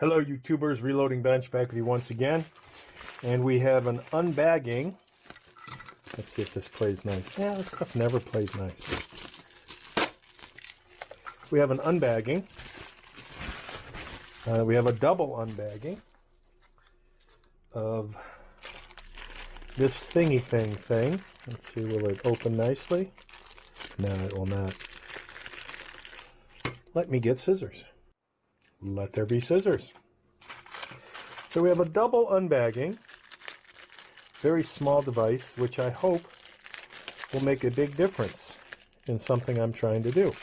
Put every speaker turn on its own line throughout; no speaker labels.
Hello YouTubers, Reloading Bench back with you once again. And we have an unbagging. Let's see if this plays nice. Yeah, this stuff never plays nice. We have an unbagging. We have a double unbagging of this thingy thing. Let's see, will it open nicely? No, it will not. Let me get scissors. Let there be scissors. So we have a double unbagging, very small device, which I hope will make a big difference in something I'm trying to do.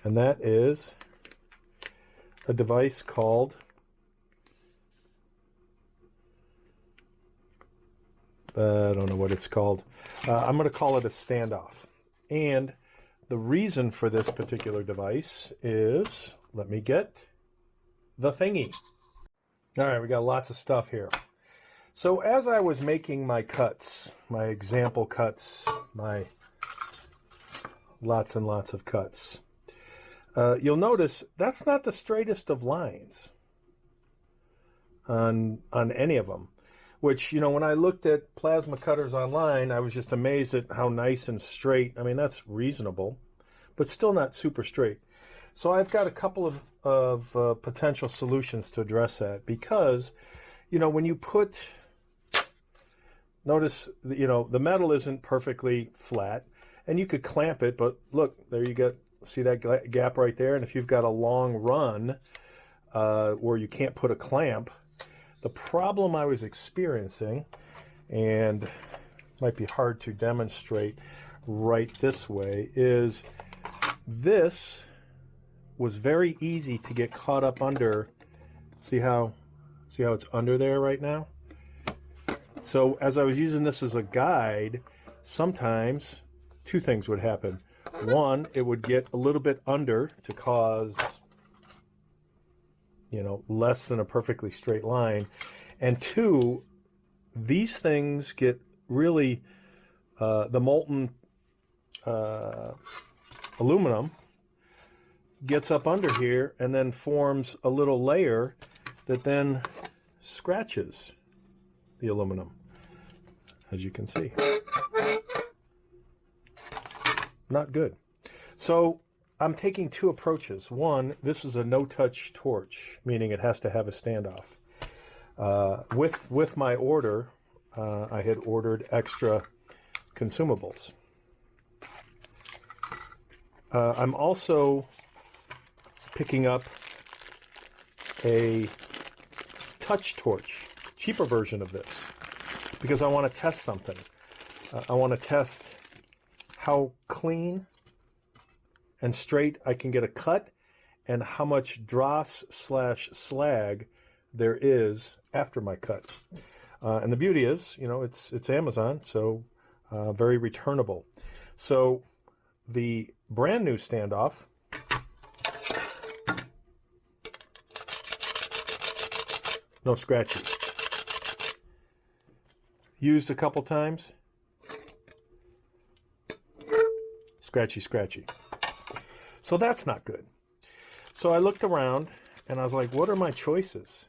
And that is a device called I don't know what it's called. I'm going to call it a standoff. And the reason for this particular device is, let me get the thingy. All right, we got lots of stuff here. So as I was making my cuts, my example cuts, my lots and lots of cuts, you'll notice that's not the straightest of lines on any of them. Which, you know, when I looked at plasma cutters online, I was just amazed at how nice and straight. I mean, that's reasonable, but still not super straight. So I've got a couple of potential solutions to address that because, you know, when you put, notice, you know, the metal isn't perfectly flat, and you could clamp it, but look, there you get, see that gap right there? And if you've got a long run where you can't put a clamp, the problem I was experiencing, and might be hard to demonstrate right this way, is this was very easy to get caught up under. See how it's under there right now? So as I was using this as a guide, sometimes two things would happen. One, it would get a little bit under to cause, you know, less than a perfectly straight line. And two, these things get really, the molten aluminum gets up under here and then forms a little layer that then scratches the aluminum, as you can see. Not good. So I'm taking two approaches. One, this is a no-touch torch, meaning it has to have a standoff. With my order, I had ordered extra consumables. I'm also picking up a touch torch, cheaper version of this, because I want to test something. I want to test how clean and straight I can get a cut, and how much dross/slag there is after my cut. And the beauty is, you know, it's Amazon, so very returnable. So the brand new standoff no scratchy. Used a couple times, scratchy. So that's not good. So I looked around and I was like, what are my choices?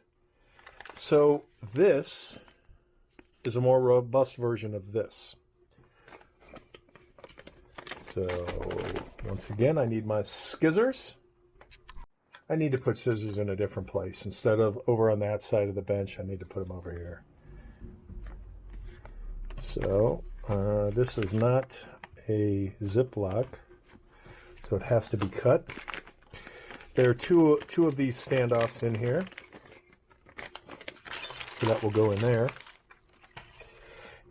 So this is a more robust version of this. So once again, I need my scissors. I need to put scissors in a different place. Instead of over on that side of the bench, I need to put them over here. So this is not a Ziploc, so it has to be cut. There are two of these standoffs in here, so that will go in there.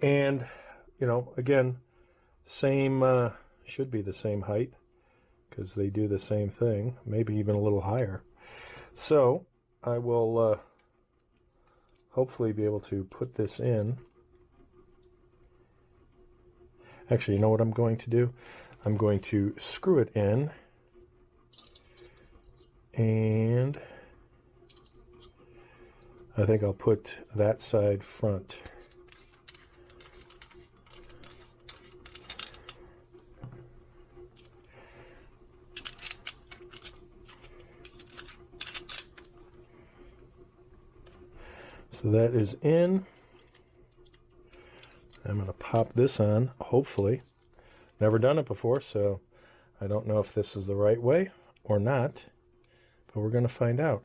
And, you know, again, same, should be the same height, because they do the same thing, maybe even a little higher. So I will hopefully be able to put this in. Actually, you know what I'm going to do? I'm going to screw it in, and I think I'll put that side front. So that is in. I'm going to pop this on, hopefully. Never done it before, so I don't know if this is the right way or not, but we're going to find out.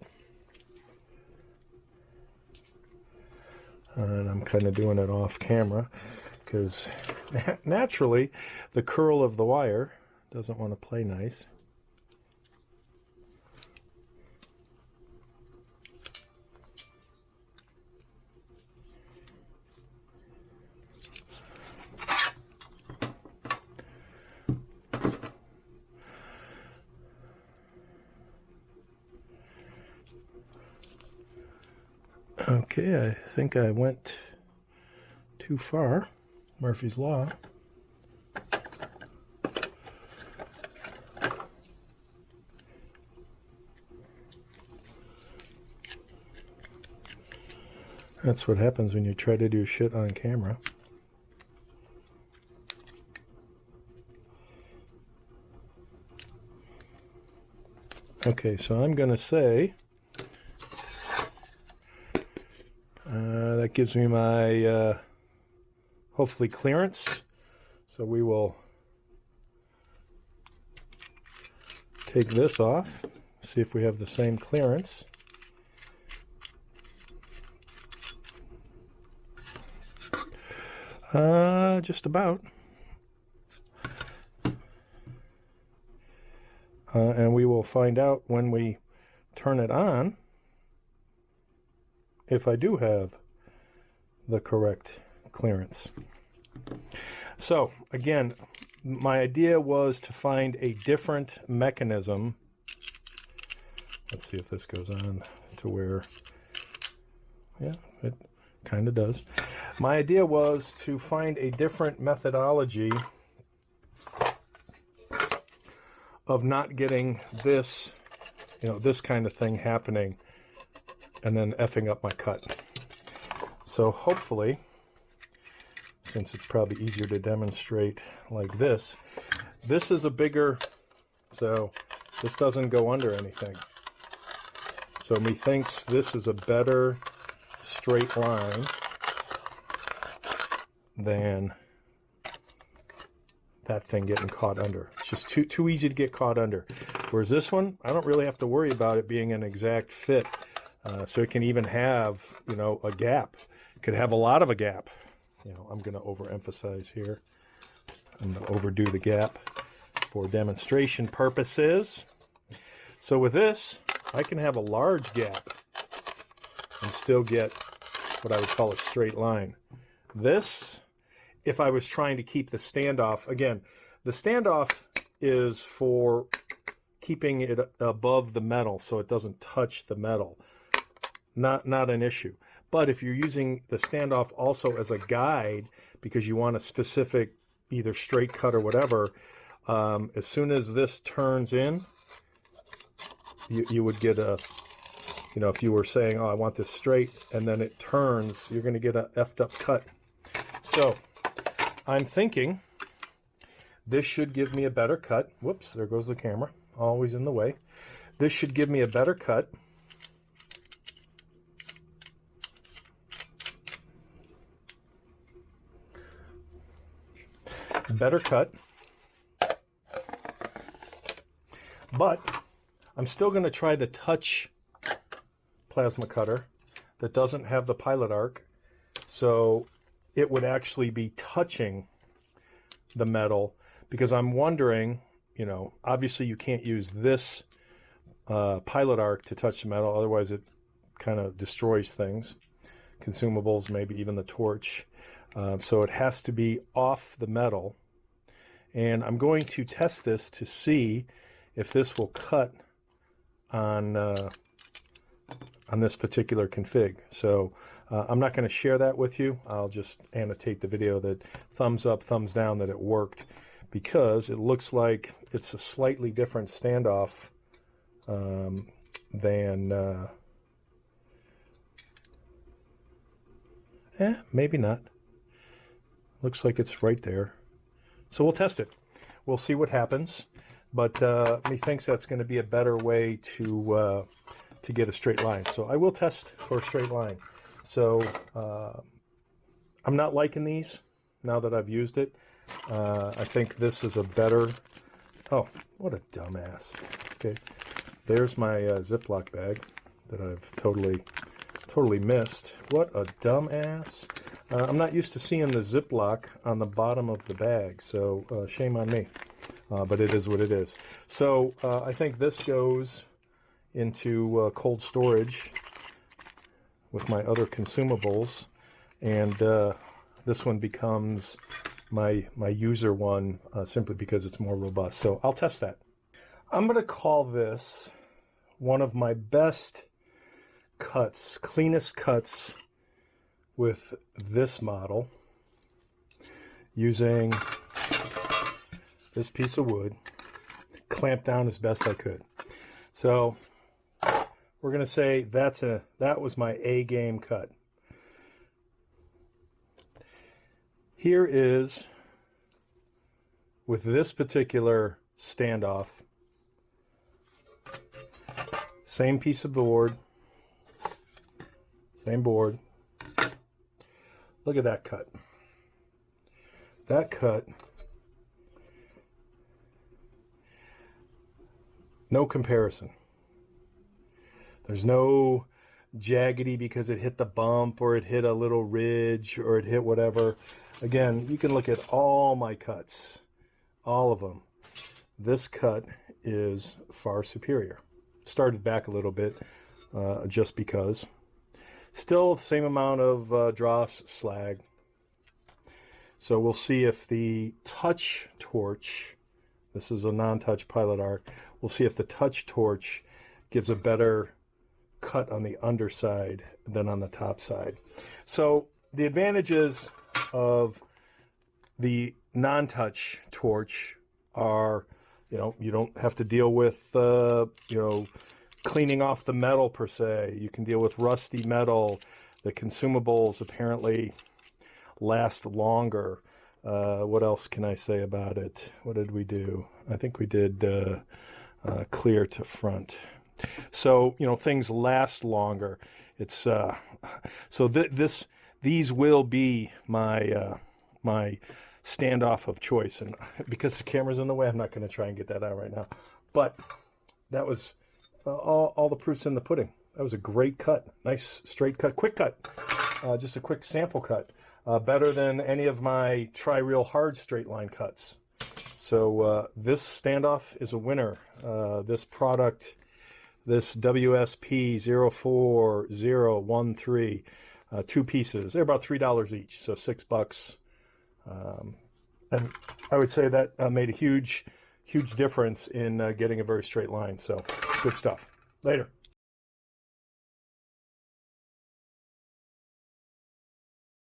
And I'm kind of doing it off camera because naturally the curl of the wire doesn't want to play nice. Okay, I think I went too far. Murphy's Law. That's what happens when you try to do shit on camera. Okay, so I'm going to say that gives me my hopefully clearance. So we will take this off, see if we have the same clearance. Just about. And we will find out when we turn it on if I do have the correct clearance. So again, my idea was to find a different mechanism. Let's see if this goes on to where, yeah, it kind of does. My idea was to find a different methodology of not getting this, this kind of thing happening and then effing up my cut. So hopefully, since it's probably easier to demonstrate like this is a bigger, so this doesn't go under anything. So methinks this is a better straight line than that thing getting caught under. It's just too easy to get caught under. Whereas this one, I don't really have to worry about it being an exact fit. So it can even have, a gap. It could have a lot of a gap. I'm going to overemphasize here. I'm going to overdo the gap for demonstration purposes. So with this, I can have a large gap and still get what I would call a straight line. This, if I was trying to keep the standoff, again, the standoff is for keeping it above the metal so it doesn't touch the metal. Not an issue. But if you're using the standoff also as a guide because you want a specific either straight cut or whatever, as soon as this turns in, you would get a, if you were saying, oh, I want this straight, and then it turns, you're going to get a effed up cut. So I'm thinking this should give me a better cut. Whoops, there goes the camera, always in the way. This should give me a better cut. Better cut. But I'm still going to try the Touch plasma cutter that doesn't have the pilot arc. So it would actually be touching the metal, because I'm wondering, obviously you can't use this pilot arc to touch the metal, otherwise it kind of destroys things, consumables, maybe even the torch. So it has to be off the metal, and I'm going to test this to see if this will cut on this particular config. So I'm not going to share that with you. I'll just annotate the video that thumbs up, thumbs down that it worked, because it looks like it's a slightly different standoff than maybe not. Looks like it's right there. So we'll test it. We'll see what happens. But methinks that's going to be a better way to get a straight line. So I will test for a straight line. So I'm not liking these now that I've used it. I think this is a better... Oh, what a dumbass. Okay, there's my Ziploc bag that I've totally missed. What a dumbass. I'm not used to seeing the Ziploc on the bottom of the bag, so shame on me. But it is what it is. So I think this goes into cold storage with my other consumables, and this one becomes my user one simply because it's more robust. So I'll test that. I'm going to call this one of my best cuts, cleanest cuts with this model, using this piece of wood, clamped down as best I could. So we're going to say that was my A game cut. Here is, with this particular standoff, same piece of board, same board. Look at that cut. That cut, no comparison. There's no jaggedy because it hit the bump or it hit a little ridge or it hit whatever. Again, you can look at all my cuts, all of them. This cut is far superior. Started back a little bit just because. Still the same amount of dross slag. So we'll see if the touch torch, this is a non-touch Pilot Arc, we'll see if the touch torch gives a better cut on the underside than on the top side. So the advantages of the non-touch torch are, you don't have to deal with, cleaning off the metal per se. You can deal with rusty metal. The consumables apparently last longer. What else can I say about it? What did we do? I think we did clear to front. So, things last longer. It's so these will be my my standoff of choice, and because the camera's in the way, I'm not going to try and get that out right now. But that was all the proof's in the pudding. That was a great cut, nice straight cut, quick cut, just a quick sample cut, better than any of my Tri-Real hard straight line cuts. So this standoff is a winner. This product, this WSP 04013, 2 pieces. They're about $3 each, so $6. And I would say that made a huge difference in getting a very straight line. So good stuff. Later.